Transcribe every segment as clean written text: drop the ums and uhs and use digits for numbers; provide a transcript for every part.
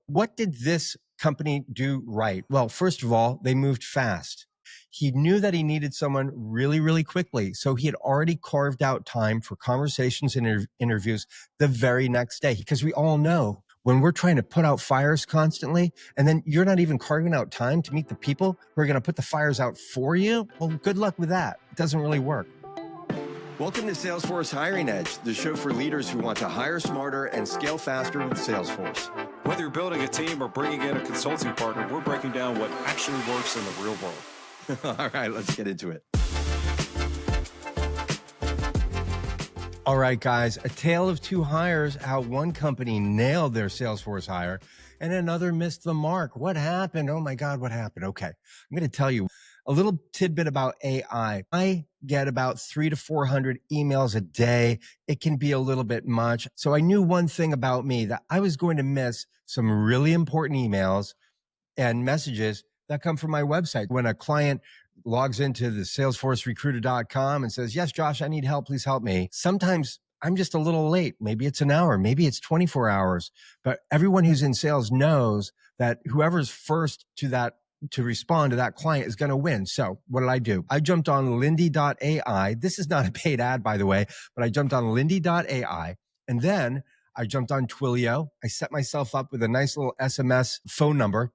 What did this company do right? Well, first of all, they moved fast. He knew that he needed someone really, really quickly. So he had already carved out time for conversations and interviews the very next day. Because we all know when we're trying to put out fires constantly, and then you're not even carving out time to meet the people who are going to put the fires out for you, well, good luck with that. It doesn't really work. Welcome to Salesforce Hiring Edge, the show for leaders who want to hire smarter and scale faster with Salesforce. Whether you're building a team or bringing in a consulting partner, we're breaking down what actually works in the real world. All right, let's get into it. All right, guys, a tale of two hires, how one company nailed their Salesforce hire and another missed the mark. What happened? Oh my God, what happened? Okay, I'm going to tell you a little tidbit about AI. I get about 300 to 400 emails a day. It can be a little bit much. So I knew one thing about me, that I was going to miss some really important emails and messages that come from my website. When a client logs into the salesforcerecruiter.com and says, yes, Josh, I need help. Please help me. Sometimes I'm just a little late. Maybe it's an hour. Maybe it's 24 hours. But everyone who's in sales knows that whoever's first to respond to that client is going to win. So what did I do? I jumped on Lindy.ai. This is not a paid ad, by the way, but I jumped on Lindy.ai, and then I jumped on Twilio. I set myself up with a nice little SMS phone number.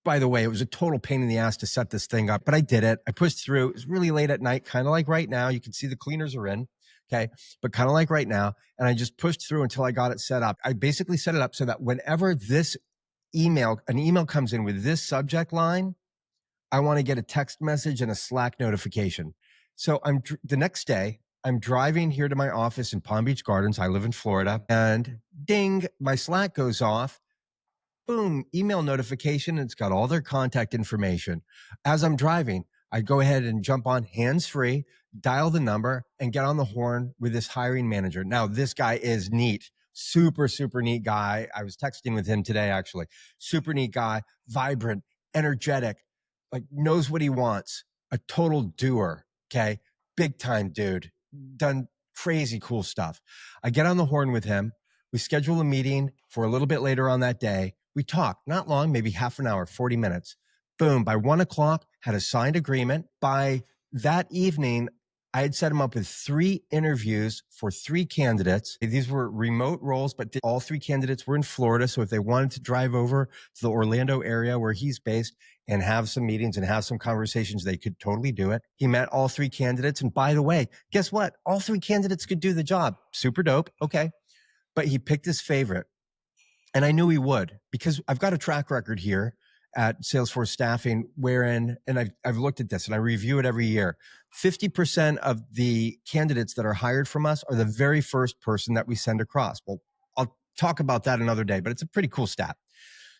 By the way, it was a total pain in the ass to set this thing up, but I did it. I pushed through. It was really late at night, kind of like right now. You can see the cleaners are in. Okay. But kind of like right now. And I just pushed through until I got it set up. I basically set it up so that whenever an email comes in with this subject line, I want to get a text message and a Slack notification. So the next day, I'm driving here to my office in Palm Beach Gardens. I live in Florida, and ding, my Slack goes off. Boom, email notification. It's got all their contact information. As I'm driving, I go ahead and jump on hands-free, dial the number, and get on the horn with this hiring manager. Now, this guy is neat. Super, super neat guy. I was texting with him today, actually. Super neat guy, vibrant, energetic, like knows what he wants. A total doer, okay? Big time dude. Done crazy cool stuff. I get on the horn with him. We schedule a meeting for a little bit later on that day. We talk, not long, maybe half an hour, 40 minutes. Boom, by 1 o'clock, had a signed agreement. By that evening, I had set him up with 3 interviews for 3 candidates. These were remote roles, but all 3 candidates were in Florida. So if they wanted to drive over to the Orlando area where he's based and have some meetings and have some conversations, they could totally do it. He met all 3 candidates. And by the way, guess what? All 3 candidates could do the job. Super dope. Okay. But he picked his favorite. And I knew he would, because I've got a track record here at Salesforce Staffing wherein, and I've looked at this and I review it every year, 50% of the candidates that are hired from us are the very first person that we send across. Well, I'll talk about that another day, but it's a pretty cool stat.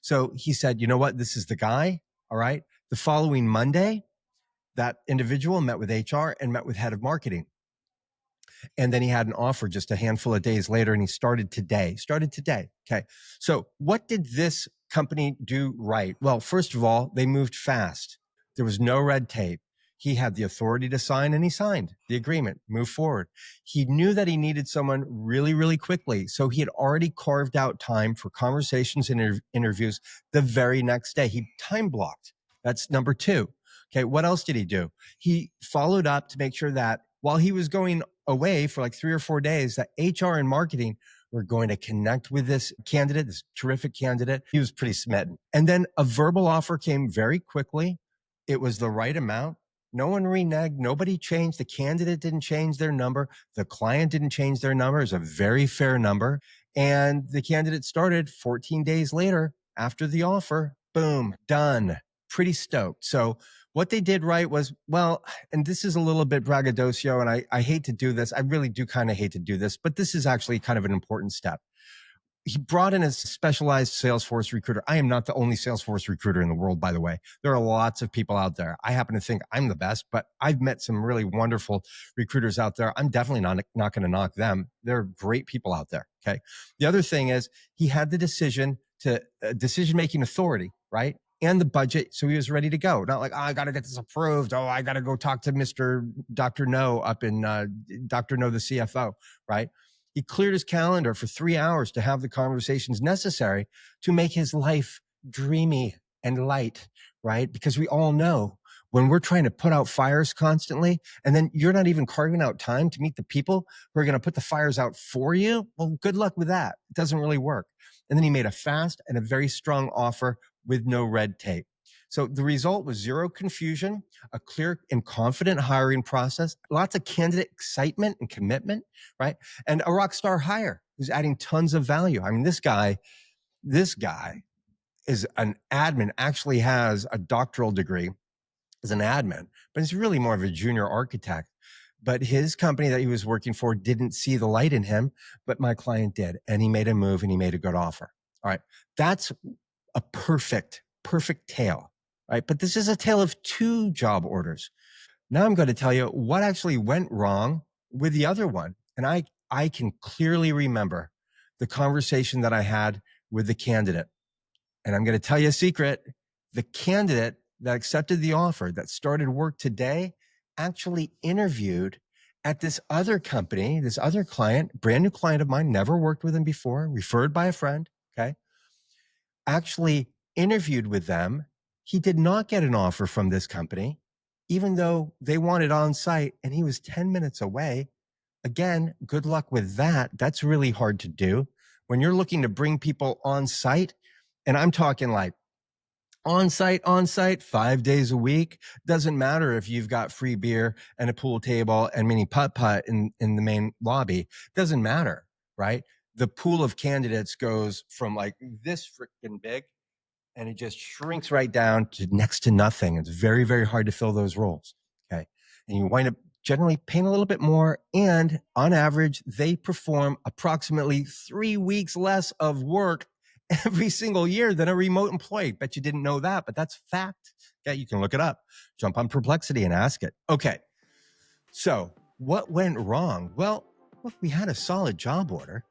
So he said, you know what? This is the guy. All right. The following Monday, that individual met with HR and met with head of marketing. And then he had an offer just a handful of days later, and he started today. Okay. So what did this company do right? Well, first of all, they moved fast. There was no red tape. He had the authority to sign, and he signed the agreement, move forward. He knew that he needed someone really, really quickly. So he had already carved out time for conversations and interviews the very next day. He time blocked. That's number 2. Okay. What else did he do? He followed up to make sure that while he was going away for like 3 or 4 days, that HR and marketing were going to connect with this candidate, this terrific candidate. He was pretty smitten. And then a verbal offer came very quickly. It was the right amount. No one reneged. Nobody changed. The candidate didn't change their number. The client didn't change their number. It was a very fair number. And the candidate started 14 days later after the offer. Boom, done. Pretty stoked. So what they did right was, well, and this is a little bit braggadocio, and I hate to do this. I really do kind of hate to do this, but this is actually kind of an important step. He brought in a specialized Salesforce recruiter. I am not the only Salesforce recruiter in the world, by the way. There are lots of people out there. I happen to think I'm the best, but I've met some really wonderful recruiters out there. I'm definitely not going to knock them. There are great people out there. Okay. The other thing is he had the decision-making authority, right? And the budget. So he was ready to go. Not like, oh, I got to get this approved. Oh, I got to go talk to Dr. No up in Dr. No, the CFO, right? He cleared his calendar for 3 hours to have the conversations necessary to make his life dreamy and light, right? Because we all know when we're trying to put out fires constantly, and then you're not even carving out time to meet the people who are going to put the fires out for you, well, good luck with that. It doesn't really work. And then he made a fast and a very strong offer with no red tape. So the result was zero confusion, a clear and confident hiring process, lots of candidate excitement and commitment, right? And a rock star hire who's adding tons of value. I mean, this guy is an admin, actually has a doctoral degree as an admin, but he's really more of a junior architect. But his company that he was working for didn't see the light in him, but my client did. And he made a move and he made a good offer. All right. That's a perfect tale, right? But this is a tale of 2 job orders. Now I'm going to tell you what actually went wrong with the other one. And I can clearly remember the conversation that I had with the candidate. And I'm going to tell you a secret. The candidate that accepted the offer that started work today actually interviewed at this other company, this other client, brand new client of mine, never worked with him before, referred by a friend, okay? Actually interviewed with them. He did not get an offer from this company, even though they wanted on site and he was 10 minutes away. Again, good luck with that. That's really hard to do. When you're looking to bring people on site, and I'm talking like on site, 5 days a week. Doesn't matter if you've got free beer and a pool table and mini putt-putt in the main lobby. Doesn't matter, right? The pool of candidates goes from like this freaking big and it just shrinks right down to next to nothing. It's very, very hard to fill those roles. Okay. And you wind up generally paying a little bit more. And on average, they perform approximately 3 weeks less of work every single year than a remote employee. Bet you didn't know that, but that's fact. Okay. You can look it up, jump on Perplexity and ask it. Okay. So what went wrong? Well, look, we had a solid job order,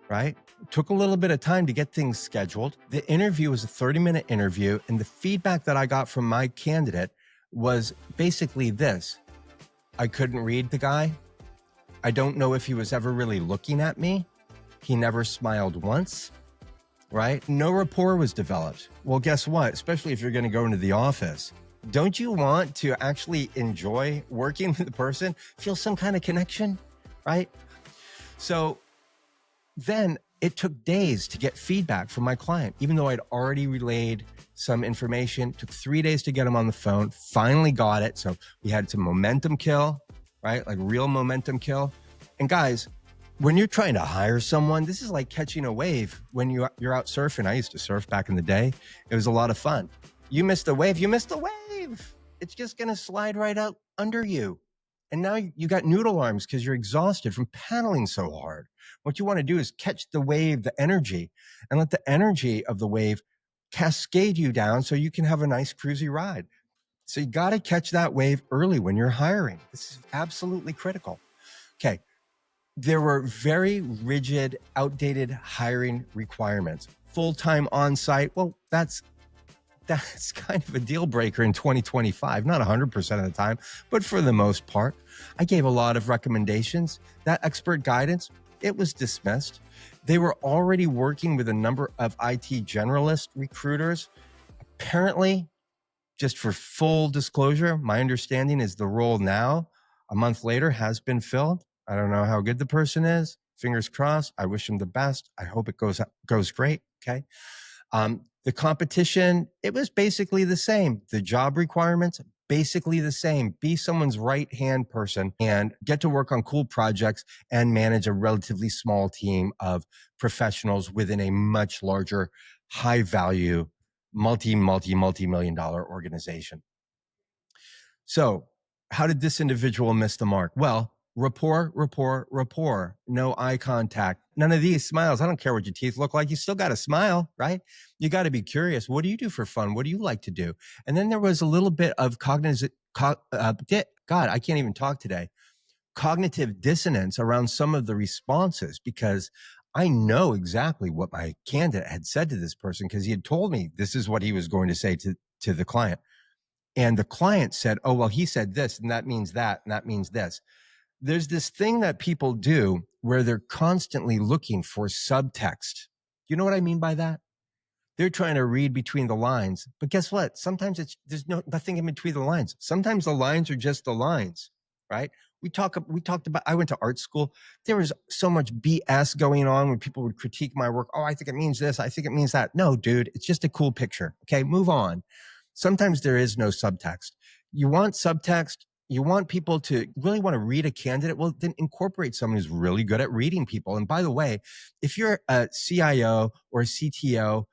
right? It took a little bit of time to get things scheduled. The interview was a 30-minute interview. And the feedback that I got from my candidate was basically this. I couldn't read the guy. I don't know if he was ever really looking at me. He never smiled once, right? No rapport was developed. Well, guess what? Especially if you're going to go into the office. Don't you want to actually enjoy working with the person? Feel some kind of connection, right? So then it took days to get feedback from my client, even though I'd already relayed some information. It took 3 days to get him on the phone, finally got it. So we had some momentum kill, right? Like real momentum kill. And guys, when you're trying to hire someone, this is like catching a wave when you're out surfing. I used to surf back in the day. It was a lot of fun. You missed a wave, you missed a wave. It's just going to slide right out under you. And now you got noodle arms because you're exhausted from paddling so hard. What you want to do is catch the wave, the energy, and let the energy of the wave cascade you down so you can have a nice cruisy ride. So you got to catch that wave early when you're hiring. This is absolutely critical. Okay. There were very rigid, outdated hiring requirements. Full-time on-site. Well, that's kind of a deal breaker in 2025, not 100% of the time, but for the most part. I gave a lot of recommendations. That expert guidance, it was dismissed. They were already working with a number of IT generalist recruiters. Apparently, just for full disclosure, my understanding is the role now, a month later, has been filled. I don't know how good the person is. Fingers crossed. I wish them the best. I hope it goes great. Okay. The competition, it was basically the same. The job requirements, basically the same. Be someone's right-hand person and get to work on cool projects and manage a relatively small team of professionals within a much larger, high-value, multi-million dollar organization. So how did this individual miss the mark? Well, rapport, no eye contact, none of these smiles. I don't care what your teeth look like. You still got to smile, right? You got to be curious. What do you do for fun? What do you like to do? And then there was a little bit of God, I can't even talk today. Cognitive dissonance around some of the responses because I know exactly what my candidate had said to this person because he had told me this is what he was going to say to the client. And the client said, oh, well, he said this and that means that and that means this. There's this thing that people do where they're constantly looking for subtext. You know what I mean by that? They're trying to read between the lines, but guess what? Sometimes there's nothing in between the lines. Sometimes the lines are just the lines, right? We talked about, I went to art school. There was so much BS going on when people would critique my work. Oh, I think it means this. I think it means that. No, dude, it's just a cool picture. Okay, move on. Sometimes there is no subtext. You want subtext. You want people to really want to read a candidate. Well, then incorporate someone who's really good at reading people. And by the way, if you're a CIO or a CTO,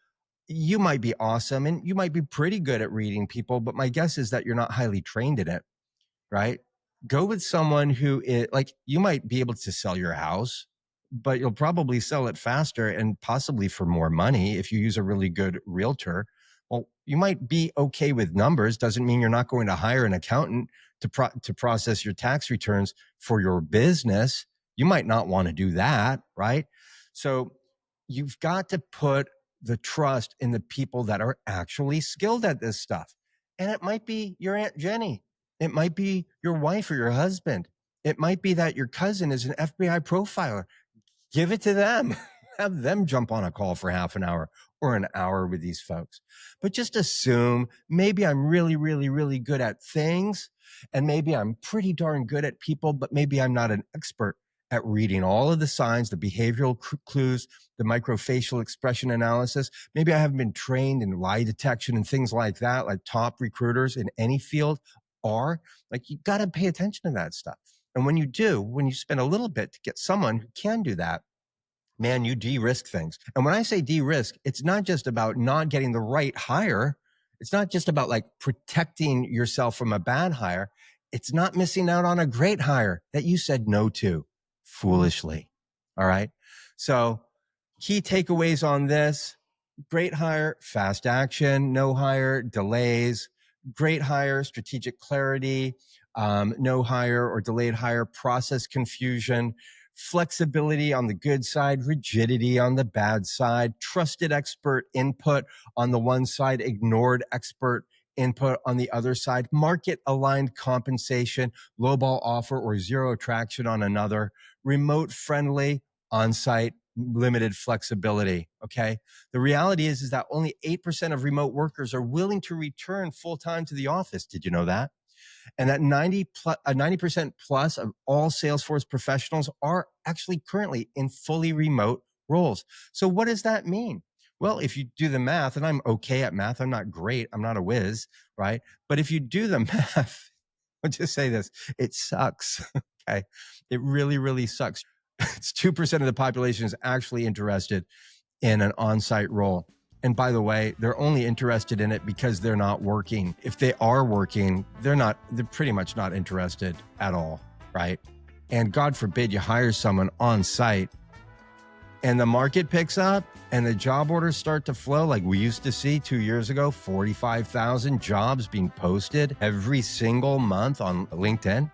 you might be awesome and you might be pretty good at reading people, but my guess is that you're not highly trained in it, right? Go with someone who is like, you might be able to sell your house, but you'll probably sell it faster and possibly for more money if you use a really good realtor. Well, you might be okay with numbers. Doesn't mean you're not going to hire an accountant to process your tax returns for your business. You might not want to do that, right? So you've got to put the trust in the people that are actually skilled at this stuff. And it might be your Aunt Jenny. It might be your wife or your husband. It might be that your cousin is an FBI profiler. Give it to them. Have them jump on a call for half an hour or an hour with these folks. But just assume maybe I'm really, really, really good at things. And maybe I'm pretty darn good at people, but maybe I'm not an expert at reading all of the signs, the behavioral clues, the microfacial expression analysis. Maybe I haven't been trained in lie detection and things like that, like top recruiters in any field are. Like, you got to pay attention to that stuff. And when you do, when you spend a little bit to get someone who can do that, man, you de-risk things. And when I say de-risk, it's not just about not getting the right hire. It's not just about like protecting yourself from a bad hire. It's not missing out on a great hire that you said no to foolishly. All right. So key takeaways on this: great hire, fast action; no hire, delays; great hire, strategic clarity; no hire or delayed hire, process confusion; flexibility on the good side, rigidity on the bad side; trusted expert input on the one side, ignored expert input on the other side; market aligned compensation, lowball offer or zero attraction on another; remote friendly, on-site, limited flexibility. Okay. The reality is that only 8% of remote workers are willing to return full time to the office. Did you know that? And that 90% plus of all Salesforce professionals are actually currently in fully remote roles. So what does that mean? Well, if you do the math, and I'm okay at math, I'm not great, I'm not a whiz, right? But if you do the math, I'll just say this: it sucks. Okay. It really, really sucks. It's 2% of the population is actually interested in an on-site role. And by the way, they're only interested in it because they're not working. If they are working, they're pretty much not interested at all, right? And God forbid you hire someone on site and the market picks up and the job orders start to flow like we used to see 2 years ago, 45,000 jobs being posted every single month on LinkedIn.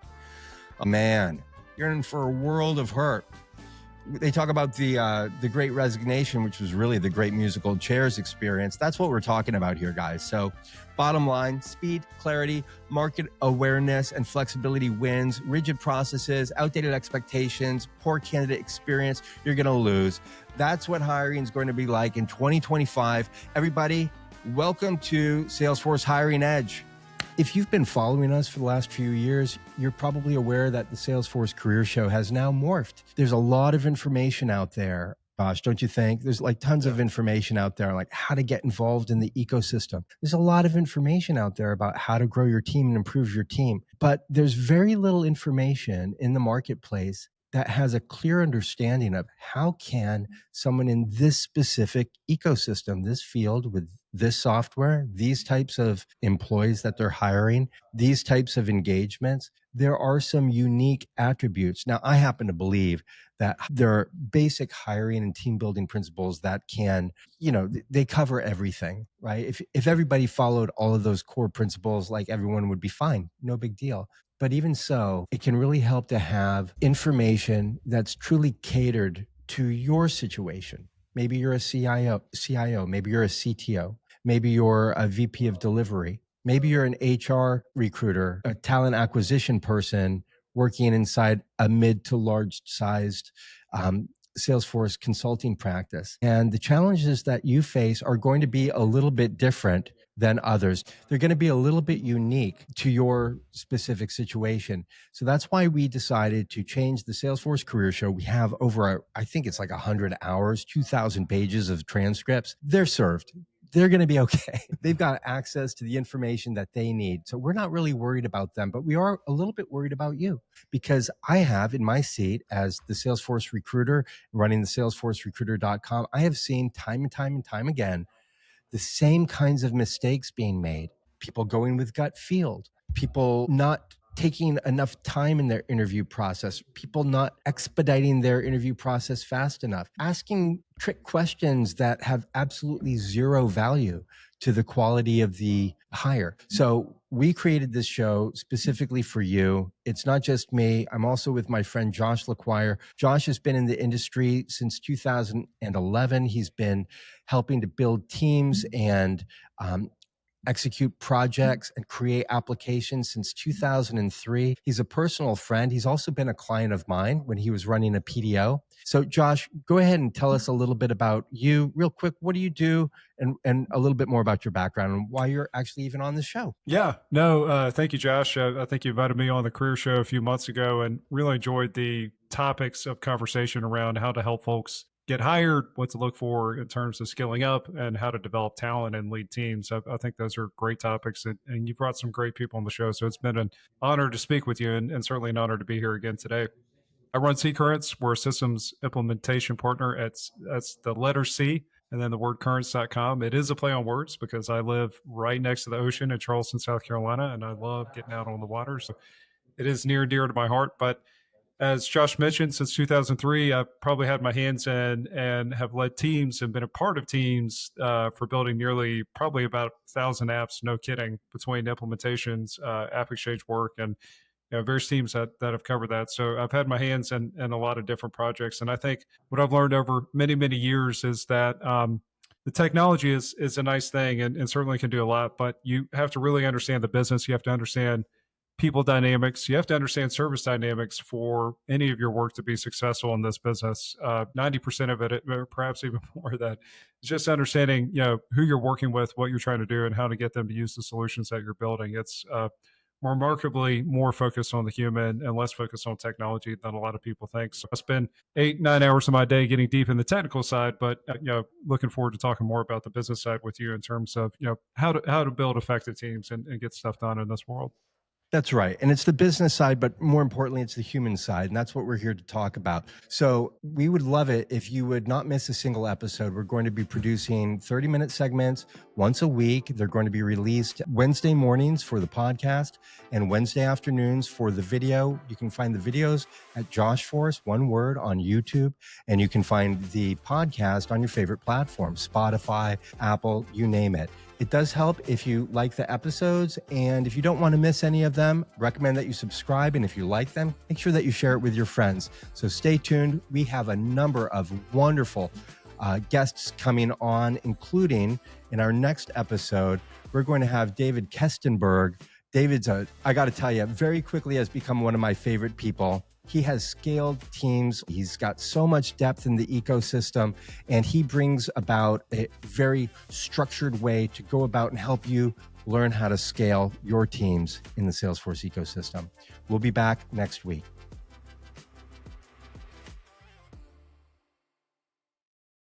Oh, man, you're in for a world of hurt. They talk about the Great Resignation, which was really the Great Musical Chairs experience. That's what we're talking about here, guys. So bottom line: speed, clarity, market awareness, and flexibility wins. Rigid processes, outdated expectations, poor candidate experience, you're going to lose. That's what hiring is going to be like in 2025. Everybody, welcome to Salesforce Hiring Edge. If you've been following us for the last few years, you're probably aware that the Salesforce Career Show has now morphed. There's a lot of information out there, Bosh, don't you think? There's like tons of information out there, like how to get involved in the ecosystem. There's a lot of information out there about how to grow your team and improve your team. But there's very little information in the marketplace that has a clear understanding of how can someone in this specific ecosystem, this field with this software, these types of employees that they're hiring, these types of engagements, there are some unique attributes. Now, I happen to believe that there are basic hiring and team building principles that can, they cover everything, right? If everybody followed all of those core principles, like everyone would be fine, no big deal. But even so, it can really help to have information that's truly catered to your situation. Maybe you're a CIO, maybe you're a CTO, maybe you're a VP of delivery, maybe you're an HR recruiter, a talent acquisition person working inside a mid to large sized Salesforce consulting practice. And the challenges that you face are going to be a little bit different than others. They're going to be a little bit unique to your specific situation. So that's why we decided to change the Salesforce Career Show. We have over, I think it's like 100 hours, 2,000 pages of transcripts. They're served. They're going to be okay. They've got access to the information that they need. So we're not really worried about them, but we are a little bit worried about you, because I have in my seat as the Salesforce recruiter running the salesforcerecruiter.com, I have seen time and time and time again the same kinds of mistakes being made. People going with gut feel, people not taking enough time in their interview process, people not expediting their interview process fast enough, asking trick questions that have absolutely zero value to the quality of the hire. So we created this show specifically for you. It's not just me. I'm also with my friend Josh LeQuire. Josh has been in the industry since 2011. He's been helping to build teams and execute projects and create applications since 2003. He's a personal friend. He's also been a client of mine when he was running a PDO. So Josh, go ahead and tell us a little bit about you real quick. What do you do? And a little bit more about your background and why you're actually even on the show. Yeah, no, thank you, Josh. I think you invited me on the career show a few months ago and really enjoyed the topics of conversation around how to help folks get hired, what to look for in terms of skilling up, and how to develop talent and lead teams. I think those are great topics, and you brought some great people on the show. So it's been an honor to speak with you, and certainly an honor to be here again today. I run C Currents. We're a systems implementation partner that's the letter C and then the word currents.com. It is a play on words because I live right next to the ocean in Charleston, South Carolina, and I love getting out on the water. So it is near and dear to my heart. But as Josh mentioned, since 2003, I've probably had my hands in and have led teams and been a part of teams for building nearly probably about 1,000 apps, no kidding, between implementations, app exchange work, and various teams that have covered that. So I've had my hands in a lot of different projects. And I think what I've learned over many, many years is that the technology is a nice thing and certainly can do a lot, but you have to really understand the business. You have to understand people dynamics. You have to understand service dynamics for any of your work to be successful in this business. 90% of it, or perhaps even more of that, is just understanding, who you're working with, what you're trying to do, and how to get them to use the solutions that you're building. It's remarkably more focused on the human and less focused on technology than a lot of people think. So I spend 8-9 hours of my day getting deep in the technical side, but looking forward to talking more about the business side with you in terms of how to build effective teams and get stuff done in this world. That's right. And it's the business side, but more importantly, it's the human side. And that's what we're here to talk about. So we would love it if you would not miss a single episode. We're going to be producing 30-minute segments once a week. They're going to be released Wednesday mornings for the podcast and Wednesday afternoons for the video. You can find the videos at Josh Force, one word, on YouTube. And you can find the podcast on your favorite platform, Spotify, Apple, you name it. It does help if you like the episodes, and if you don't want to miss any of them, recommend that you subscribe. And if you like them, make sure that you share it with your friends. So stay tuned. We have a number of wonderful guests coming on, including in our next episode, we're going to have David Kestenberg. David's, I got to tell you, very quickly has become one of my favorite people. He has scaled teams. He's got so much depth in the ecosystem, and he brings about a very structured way to go about and help you learn how to scale your teams in the Salesforce ecosystem. We'll be back next week.